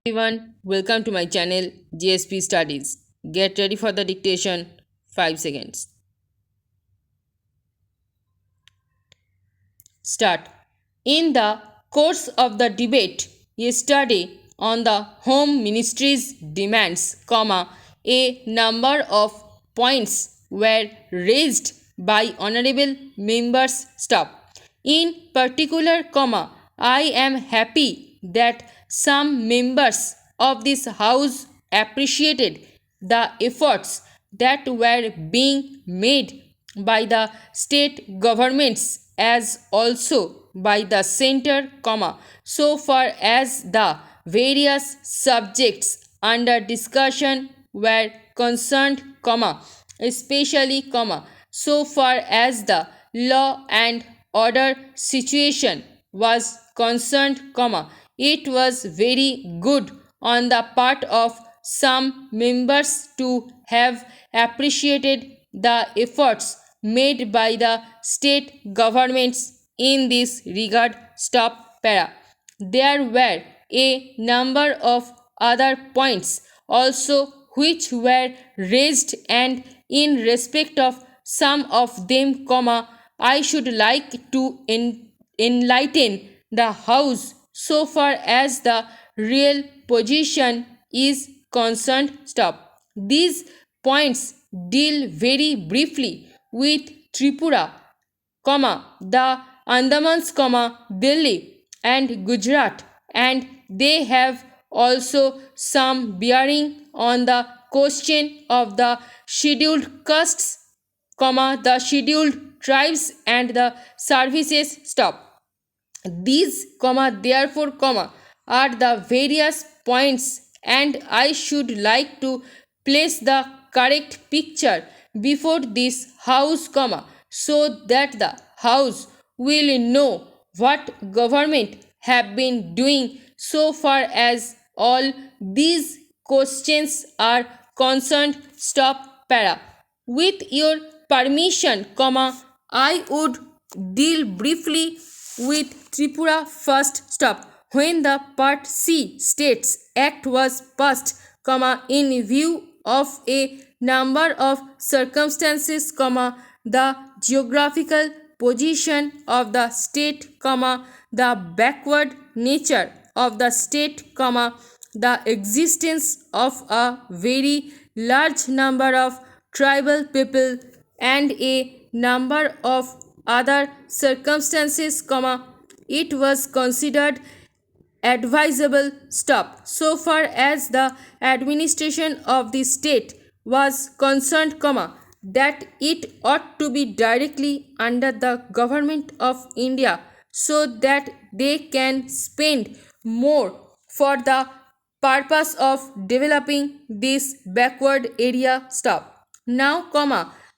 Everyone, welcome to my channel GSP Studies. Get ready for the dictation. 5 seconds. Start. In the course of the debate yesterday on the Home Ministry's demands, a number of points were raised by honorable members. In particular, I am happy that some members of this House appreciated the efforts that were being made by the state governments as also by the center, so far as the various subjects under discussion were concerned, especially, so far as the law and order situation was concerned, it was very good on the part of some members to have appreciated the efforts made by the state governments in this regard. There were a number of other points also which were raised, and in respect of some of them, I should like to enlighten the House so far as the real position is concerned. These points deal very briefly with Tripura, the Andamans, Delhi and Gujarat, and they have also some bearing on the question of the scheduled castes, the scheduled tribes and the services. These, therefore, are the various points, and I should like to place the correct picture before this House, so that the House will know what government have been doing so far as all these questions are concerned. With your permission, I would deal briefly with Tripura first. When the Part C States Act was passed, in view of a number of circumstances, the geographical position of the state, the backward nature of the state, the existence of a very large number of tribal people and a number of other circumstances, it was considered advisable, so far as the administration of the state was concerned, that it ought to be directly under the government of India, so that they can spend more for the purpose of developing this backward area. Now,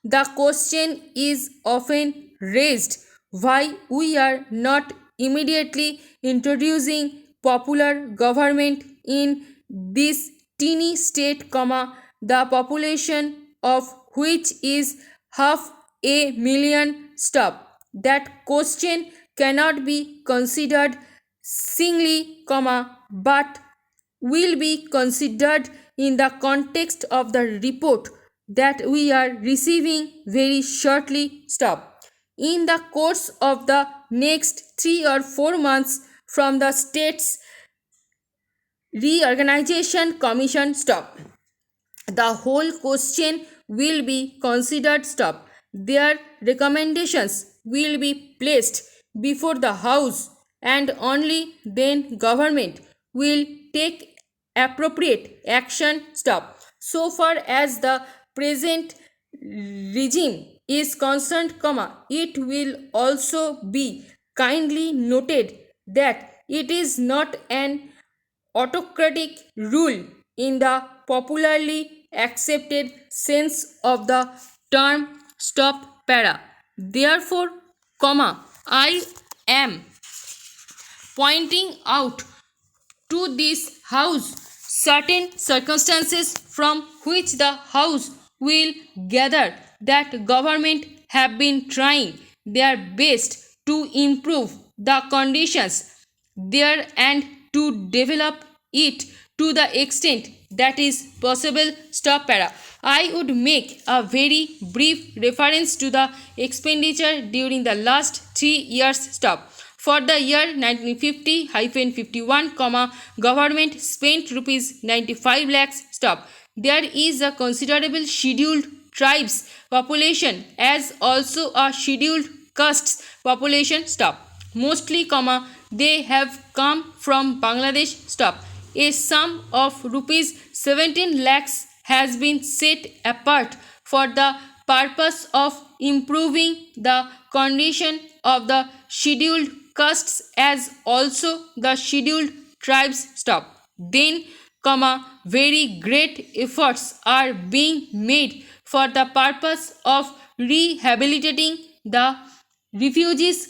the question is often raised why we are not immediately introducing popular government in this teeny state, the population of which is 500,000. That question cannot be considered singly, but will be considered in the context of the report that we are receiving very shortly. In the course of the next 3 or 4 months from the state's reorganization commission, the whole question will be considered. Their recommendations will be placed before the House, and only then government will take appropriate action. So far as the present regime is concerned, it will also be kindly noted that it is not an autocratic rule in the popularly accepted sense of the term. Therefore, I am pointing out to this House certain circumstances from which the House will gather that government have been trying their best to improve the conditions there and to develop it to the extent that is possible. Stop para. I would make a very brief reference to the expenditure during the last 3 years. Stop. For the year 1950-51, government spent rupees 95 lakhs. Stop. There is a considerable scheduled tribes population as also a scheduled castes population. Stop. Mostly, they have come from Bangladesh. Stop. A sum of rupees 17 lakhs has been set apart for the purpose of improving the condition of the scheduled castes as also the scheduled tribes. Stop. Then, very great efforts are being made for the purpose of rehabilitating the refugees,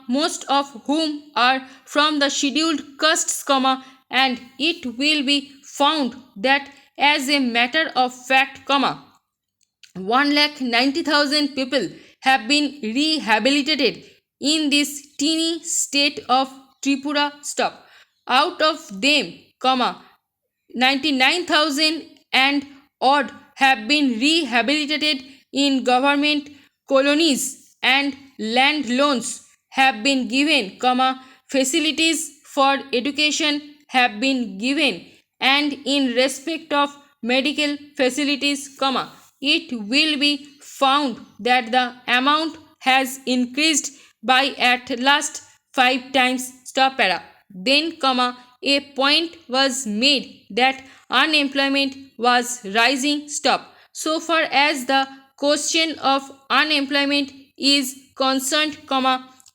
most of whom are from the scheduled castes, and it will be found that as a matter of fact, 1,90,000 people have been rehabilitated in this teeny state of Tripura. Stop. Out of them, 99,000 and odd have been rehabilitated in government colonies, and land loans have been given, facilities for education have been given, and in respect of medical facilities, it will be found that the amount has increased by at last 5 times. Stop para. Then, a point was made that unemployment was rising. Stop. So far as the question of unemployment is concerned,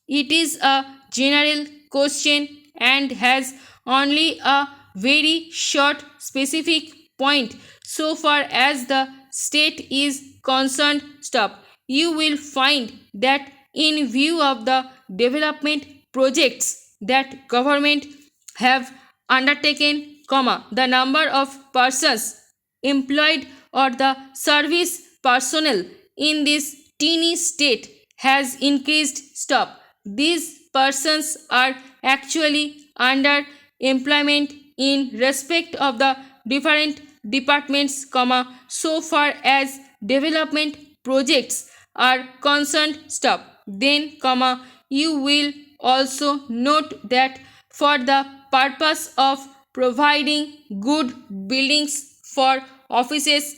it is a general question and has only a very short specific point. So far as the state is concerned. Stop. You will find that in view of the development projects that government have undertaken, the number of persons employed or the service personnel in this teeny state has increased. Stop. These persons are actually under employment in respect of the different departments, so far as development projects are concerned. Stop. Then, you will also note that for the purpose of providing good buildings for offices,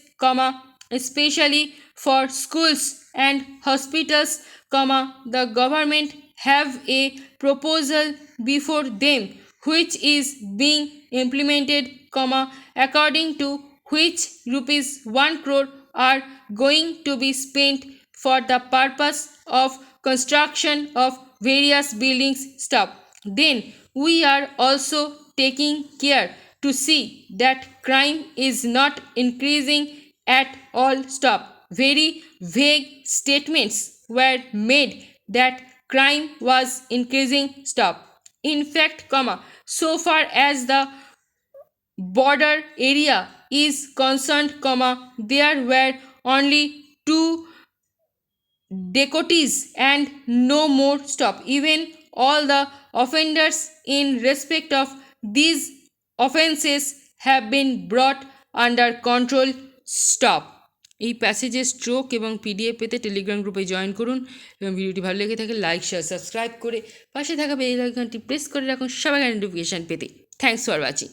especially for schools and hospitals, the government have a proposal before them which is being implemented, according to which rupees 1 crore are going to be spent for the purpose of construction of various buildings. Stop. Then we are also taking care to see that crime is not increasing at all. Stop. Very vague statements were made that crime was increasing. Stop. In fact, so far as the border area is concerned, there were only 2 decotees and no more. Stop. Even all the offenders in respect of these offenses have been brought under control. Stop. এই প্যাসেজের stroke এবং PDF পেতে Telegram গ্রুপে join করুন এবং ভিডিওটি ভালো লেগে থাকে লাইক শেয়ার সাবস্ক্রাইব করে পাশে থাকা বেল আইকনটি প্রেস করে রাখুন সবাই নোটিফিকেশান পেতে। Thanks for watching.